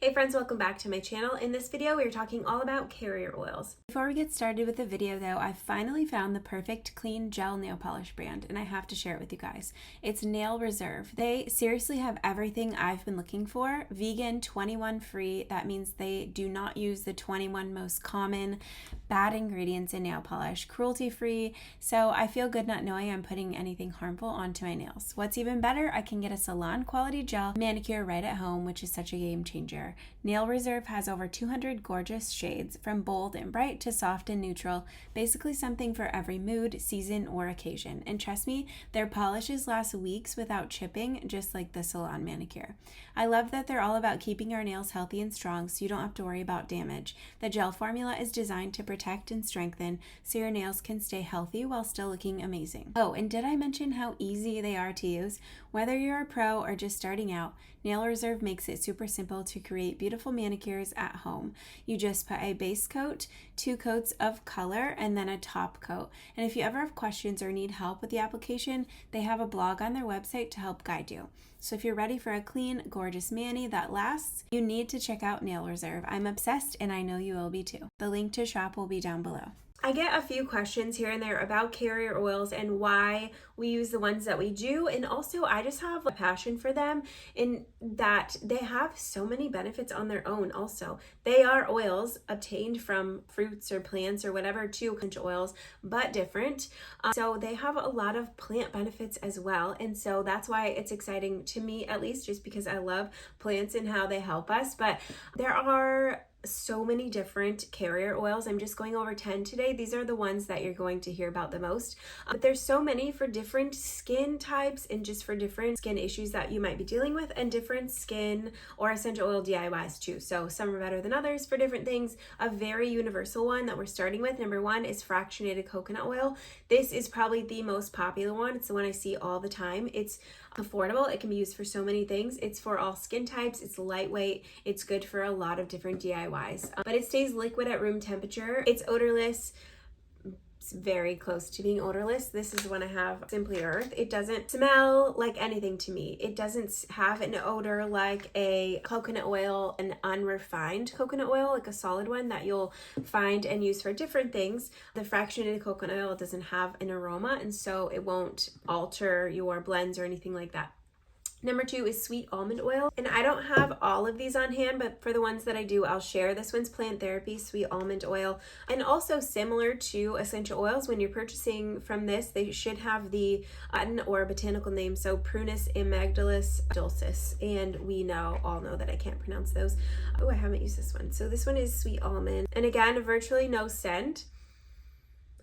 Hey friends, welcome back to my channel. In this video, we are talking all about carrier oils. Before we get started with the video though, I finally found the perfect clean gel nail polish brand and I have to share it with you guys. It's Nail Reserve. They seriously have everything I've been looking for. Vegan, 21 free. That means they do not use the 21 most common bad ingredients in nail polish. Cruelty free, so I feel good not knowing I'm putting anything harmful onto my nails. What's even better, I can get a salon quality gel manicure right at home, which is such a game changer. Nail Reserve has over 200 gorgeous shades, from bold and bright to soft and neutral, basically something for every mood, season, or occasion. And trust me, their polishes last weeks without chipping, just like the salon manicure. I love that they're all about keeping our nails healthy and strong so you don't have to worry about damage. The gel formula is designed to protect and strengthen so your nails can stay healthy while still looking amazing. Oh, and did I mention how easy they are to use? Whether you're a pro or just starting out, Nail Reserve makes it super simple to create beautiful manicures at home. You just put a base coat, 2 coats of color, and then a top coat. And if you ever have questions or need help with the application, they have a blog on their website to help guide you. So if you're ready for a clean, gorgeous mani that lasts, you need to check out Nail Reserve. I'm obsessed and I know you will be too. The link to shop will be down below. I get a few questions here and there about carrier oils and why we use the ones that we do, and also I just have a passion for them in that they have so many benefits on their own. Also, they are oils obtained from fruits or plants or whatever, too, essential oils, but different. So they have a lot of plant benefits as well, and so that's why it's exciting to me, at least, just because I love plants and how they help us. But there are so many different carrier oils. I'm just going over 10 today. These are the ones that you're going to hear about the most. But there's so many for different skin types and just for different skin issues that you might be dealing with, and different skin or essential oil DIYs too. So some are better than others for different things. A very universal one that we're starting with, number 1, is fractionated coconut oil. This is probably the most popular one. It's the one I see all the time. It's affordable. It can be used for so many things. It's for all skin types. It's lightweight. It's good for a lot of different DIYs. But it stays liquid at room temperature. It's odorless. It's very close to being odorless. This is one I have, Simply Earth. It doesn't smell like anything to me. It doesn't have an odor like a coconut oil, an unrefined coconut oil, like a solid one that you'll find and use for different things. The fractionated coconut oil doesn't have an aroma, and so it won't alter your blends or anything like that. Number 2 is sweet almond oil, and I don't have all of these on hand, but for the ones that I do, I'll share. This one's Plant Therapy Sweet Almond Oil, and also similar to essential oils, when you're purchasing from this, they should have the Latin or botanical name, so Prunus amygdalis dulcis, and we all know that I can't pronounce those. Oh, I haven't used this one. So this one is sweet almond, and again, virtually no scent.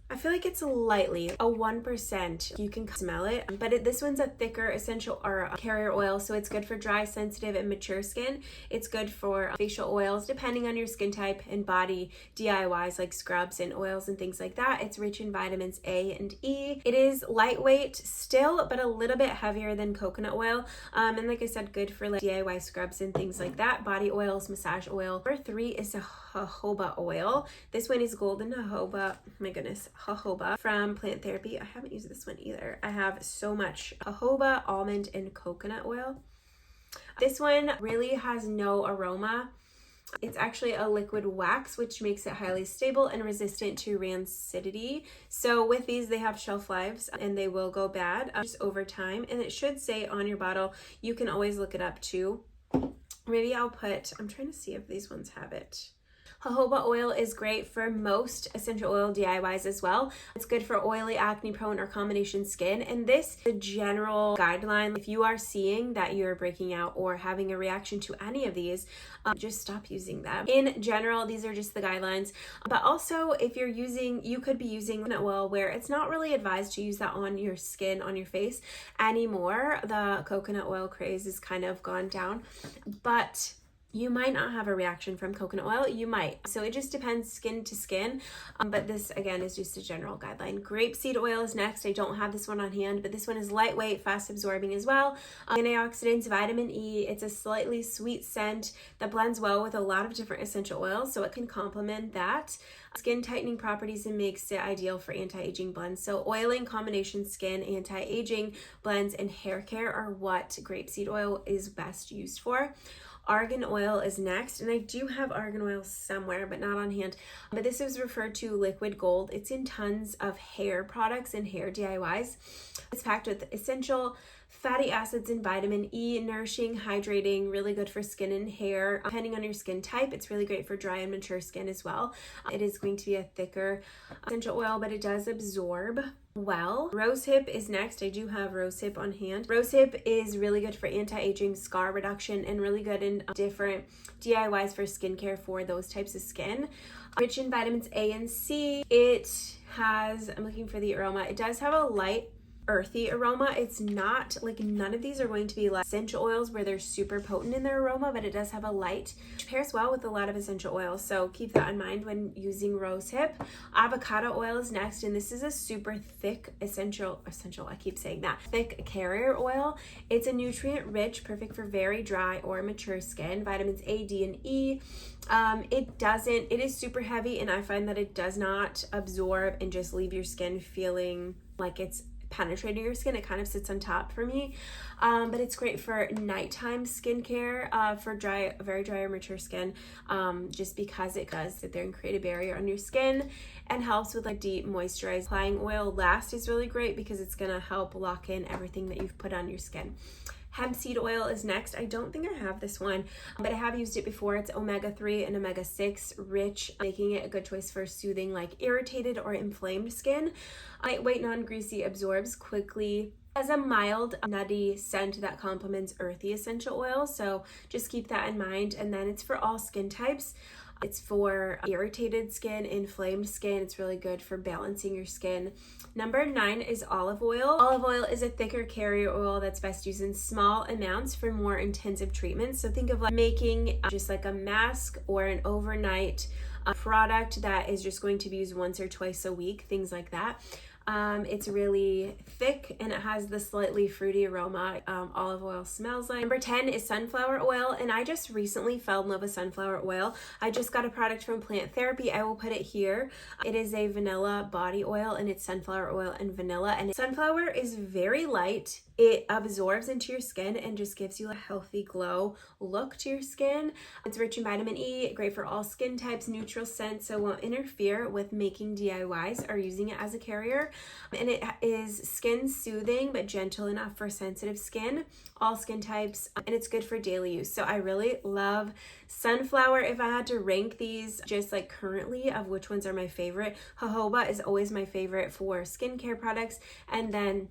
I feel like it's lightly a 1%. You can smell it, but this one's a thicker essential or carrier oil, so it's good for dry, sensitive, and mature skin. It's good for facial oils, depending on your skin type, and body DIYs like scrubs and oils and things like that. It's rich in vitamins A and E. It is lightweight still, but a little bit heavier than coconut oil. And like I said, good for like DIY scrubs and things like that. Body oils, massage oil. Number 3 is a jojoba oil. This one is golden jojoba. Oh my goodness. Jojoba from Plant Therapy. I haven't used this one either. I have so much jojoba, almond, and coconut oil. This one really has no aroma. It's actually a liquid wax, which makes it highly stable and resistant to rancidity. So with these, they have shelf lives and they will go bad just over time. And it should say on your bottle. You can always look it up too. Maybe I'm trying to see if these ones have it. Jojoba oil is great for most essential oil DIYs as well. It's good for oily, acne prone, or combination skin. And this is the general guideline. If you are seeing that you're breaking out or having a reaction to any of these, just stop using them. In general, these are just the guidelines. But also, if you're you could be using coconut oil where it's not really advised to use that on your skin, on your face anymore. The coconut oil craze is kind of gone down, but you might not have a reaction from coconut oil. You might. So it just depends skin to skin. But this, again, is just a general guideline. Grapeseed oil is next. I don't have this one on hand, but this one is lightweight, fast absorbing as well. Antioxidants, vitamin E. It's a slightly sweet scent that blends well with a lot of different essential oils, so it can complement that. Skin tightening properties and makes it ideal for anti-aging blends. So oiling, combination skin, anti-aging blends, and hair care are what grapeseed oil is best used for. Argan oil is next, and I do have argan oil somewhere, but not on hand. But this is referred to liquid gold. It's in tons of hair products and hair DIYs. It's packed with essential fatty acids and vitamin E, nourishing, hydrating, really good for skin and hair. Depending on your skin type, it's really great for dry and mature skin as well. It is going to be a thicker essential oil, but it does absorb well. Rosehip is next. I do have rosehip on hand. Rosehip is really good for anti-aging, scar reduction, and really good in different DIYs for skincare for those types of skin. Rich in vitamins A and C. It has, I'm looking for the aroma, it does have a light earthy aroma. It's not like, none of these are going to be like essential oils where they're super potent in their aroma, but it does have a light, which pairs well with a lot of essential oils, so keep that in mind when using rosehip. Avocado oil is next, and this is a super thick essential, I keep saying that, thick carrier oil. It's a nutrient rich, perfect for very dry or mature skin, vitamins A, D, and E. It is super heavy, and I find that it does not absorb and just leave your skin feeling like it's penetrating your skin. It kind of sits on top for me, but it's great for nighttime skincare for very dry or mature skin, just because it does sit there and create a barrier on your skin and helps with like deep moisturizing. Applying oil last is really great because it's going to help lock in everything that you've put on your skin. Hemp seed oil is next. I don't think I have this one, but I have used it before. It's omega-3 and omega-6 rich, making it a good choice for soothing like irritated or inflamed skin. Lightweight, non-greasy, absorbs quickly. Has a mild nutty scent that complements earthy essential oil, so just keep that in mind. And then it's for all skin types. It's for irritated skin, inflamed skin. It's really good for balancing your skin. Number 9 is olive oil. Olive oil is a thicker carrier oil that's best used in small amounts for more intensive treatments. So think of like making just like a mask or an overnight product that is just going to be used once or twice a week, things like that. It's really thick and it has the slightly fruity aroma olive oil smells like. Number 10 is sunflower oil, and I just recently fell in love with sunflower oil. I just got a product from Plant Therapy. I will put it here. It is a vanilla body oil, and it's sunflower oil and vanilla, and sunflower is very light. It absorbs into your skin and just gives you a healthy glow look to your skin. It's rich in vitamin E, great for all skin types, neutral scent, so won't interfere with making DIYs or using it as a carrier. And it is skin soothing but gentle enough for sensitive skin, all skin types, and it's good for daily use. So I really love sunflower. If I had to rank these just like currently of which ones are my favorite, jojoba is always my favorite for skincare products, and then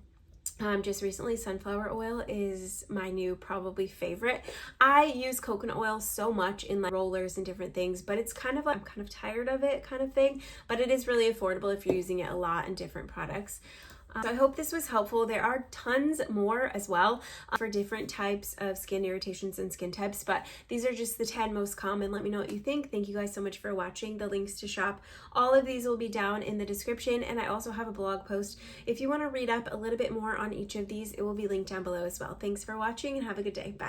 just recently sunflower oil is my new probably favorite. I use coconut oil so much in like rollers and different things, but it's kind of like I'm kind of tired of it kind of thing, but it is really affordable if you're using it a lot in different products. So I hope this was helpful. There are tons more as well for different types of skin irritations and skin types, but these are just the 10 most common. Let me know what you think. Thank you guys so much for watching. The links to shop all of these will be down in the description, and I also have a blog post. If you want to read up a little bit more on each of these, it will be linked down below as well. Thanks for watching and have a good day. Bye.